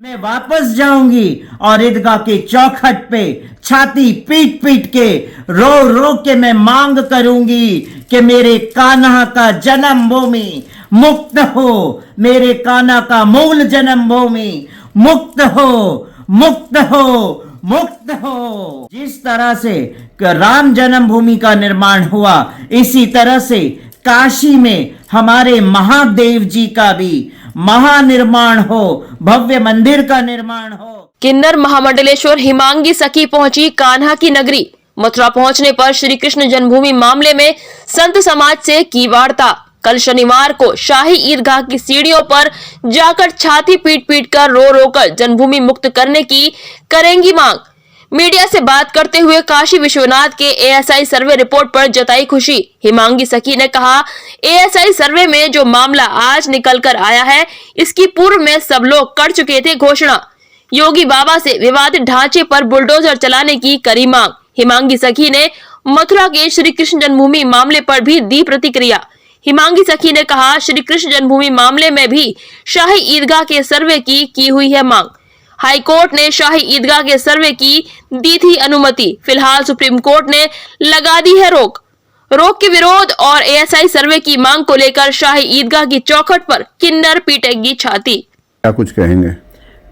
मैं वापस जाऊंगी और ईदगाह के चौखट पे छाती पीट पीट के रो रो के मैं मांग करूंगी कि मेरे कान्हा का जन्मभूमि मुक्त हो, मेरे कान्हा का मूल जन्मभूमि मुक्त हो, मुक्त हो, मुक्त हो। जिस तरह से राम जन्मभूमि का निर्माण हुआ, इसी तरह से काशी में हमारे महादेव जी का भी महानिर्माण हो, भव्य मंदिर का निर्माण हो। किन्नर महामंडलेश्वर हिमांगी सखी पहुंची कान्हा की नगरी। मथुरा पहुंचने पर श्री कृष्ण जन्मभूमि मामले में संत समाज से की वार्ता। कल शनिवार को शाही ईदगाह की सीढ़ियों पर जाकर छाती पीट पीट कर रो रो कर जन्मभूमि मुक्त करने की करेंगी मांग। मीडिया से बात करते हुए काशी विश्वनाथ के एएसआई सर्वे रिपोर्ट पर जताई खुशी। हिमांगी सखी ने कहा, एएसआई सर्वे में जो मामला आज निकल कर आया है, इसकी पूर्व में सब लोग कर चुके थे घोषणा। योगी बाबा से विवादित ढांचे पर बुलडोजर चलाने की करी मांग। हिमांगी सखी ने मथुरा के श्री कृष्ण जन्मभूमि मामले पर भी दी प्रतिक्रिया। हिमांगी सखी ने कहा, श्री कृष्ण जन्मभूमि मामले में भी शाही ईदगाह के सर्वे की हुई है मांग। हाई कोर्ट ने शाही ईदगाह के सर्वे की दी थी अनुमति। फिलहाल सुप्रीम कोर्ट ने लगा दी है रोक के विरोध और एएसआई सर्वे की मांग को लेकर शाही ईदगाह की चौखट पर किन्नर पीटेगी छाती। क्या कुछ कहेंगे?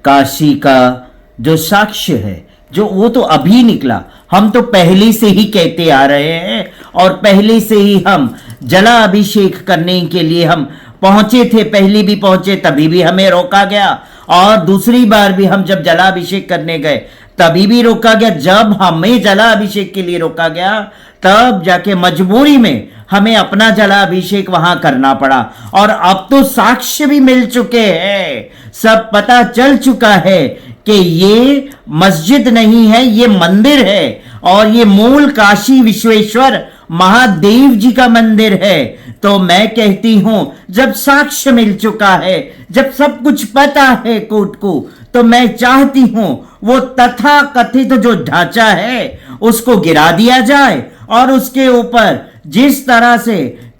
काशी का जो साक्ष्य है, जो वो तो अभी निकला, हम तो पहले से ही कहते आ रहे हैं और पहले से ही हम जलाभिषेक करने के लिए हम पहुंचे थे। पहले भी पहुंचे, तभी भी हमें रोका गया और दूसरी बार भी हम जब जलाभिषेक करने गए तभी भी रोका गया। जब हमें जलाभिषेक के लिए रोका गया तब जाके मजबूरी में हमें अपना जलाभिषेक वहां करना पड़ा। और अब तो साक्ष्य भी मिल चुके हैं, सब पता चल चुका है कि ये मस्जिद नहीं है, ये मंदिर है और ये मूल काशी विश्वेश्वर महादेव जी का मंदिर है। तो मैं कहती हूं, जब साक्ष्य मिल चुका है, जब सब कुछ पता है कोर्ट को, तो मैं चाहती हूं वो तथा कथित जो ढांचा है उसको गिरा दिया जाए और उसके ऊपर जिस तरह से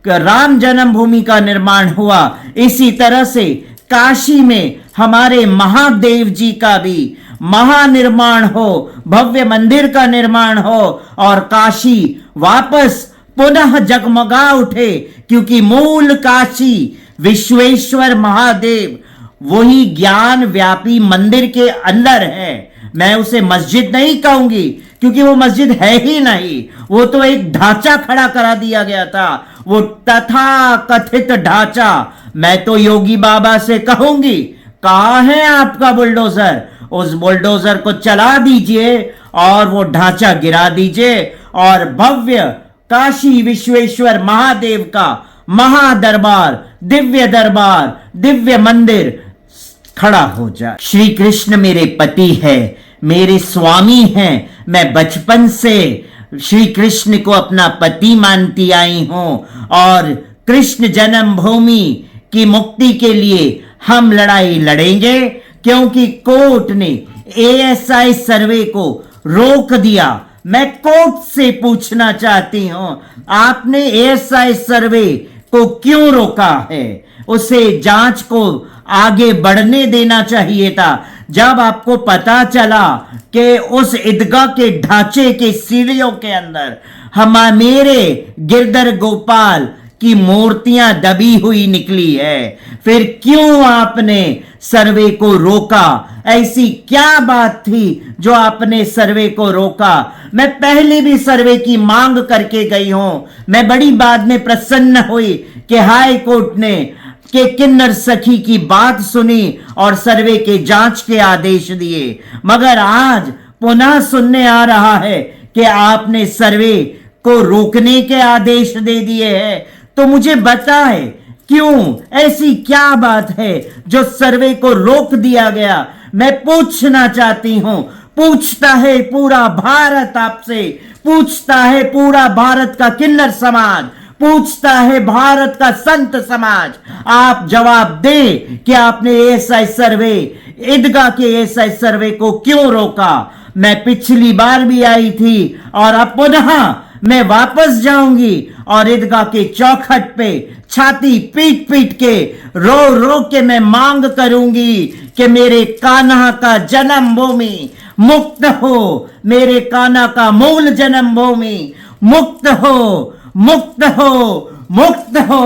राम जन्मभूमि का निर्माण हुआ, इसी तरह से काशी में हमारे महादेव जी का भी महानिर्माण हो, भव्य मंदिर का निर्माण हो और काशी वापस पुनः जगमगा उठे। क्योंकि मूल काशी विश्वेश्वर महादेव वही ज्ञान व्यापी मंदिर के अंदर है। मैं उसे मस्जिद नहीं कहूंगी क्योंकि वो मस्जिद है ही नहीं, वो तो एक ढांचा खड़ा करा दिया गया था, वो तथा कथित ढांचा। मैं तो योगी बाबा से कहूंगी, कहाँ है आपका बुलडोजर? उस बुलडोजर को चला दीजिए और वो ढांचा गिरा दीजिए और भव्य काशी विश्वेश्वर महादेव का महादरबार, दिव्य मंदिर खड़ा हो जाए। श्री कृष्ण मेरे पति है, मेरे स्वामी हैं। मैं बचपन से श्री कृष्ण को अपना पति मानती आई हूं और कृष्ण जन्मभूमि की मुक्ति के लिए हम लड़ाई लड़ेंगे। क्योंकि कोर्ट ने एएसआई सर्वे को रोक दिया। मैं कोर्ट से पूछना चाहती हूं, आपने एएसआई सर्वे को क्यों रोका है? उसे जांच को आगे बढ़ने देना चाहिए था। जब आपको पता चला कि उस ईदगाह के ढांचे के सीढ़ियों के अंदर मेरे गिरधर गोपाल की मूर्तियां दबी हुई निकली है, फिर क्यों आपने सर्वे को रोका? ऐसी क्या बात थी जो आपने सर्वे को रोका? मैं पहले भी सर्वे की मांग करके गई हूं। मैं बड़ी बाद में प्रसन्न हुई कि हाई कोर्ट ने के किन्नर सखी की बात सुनी और सर्वे के जांच के आदेश दिए। मगर आज पुनः सुनने आ रहा है कि आपने सर्वे को रोकने के आदेश दे दिए हैं। तो मुझे बताएं, क्यों? ऐसी क्या बात है जो सर्वे को रोक दिया गया? मैं पूछना चाहती हूं। पूछता है पूरा भारत आपसे, पूछता है पूरा भारत का किन्नर समाज, पूछता है भारत का संत समाज। आप जवाब दें कि आपने एएसआई सर्वे, ईदगाह के एएसआई सर्वे को क्यों रोका? मैं पिछली बार भी आई थी और अब पुनः मैं वापस जाऊंगी और ईदगाह के चौखट पे छाती पीट पीट के रो रो के मैं मांग करूंगी कि मेरे कान्हा का जन्मभूमि मुक्त हो, मेरे कान्हा का मूल जन्मभूमि मुक्त हो, मुक्त हो, मुक्त हो।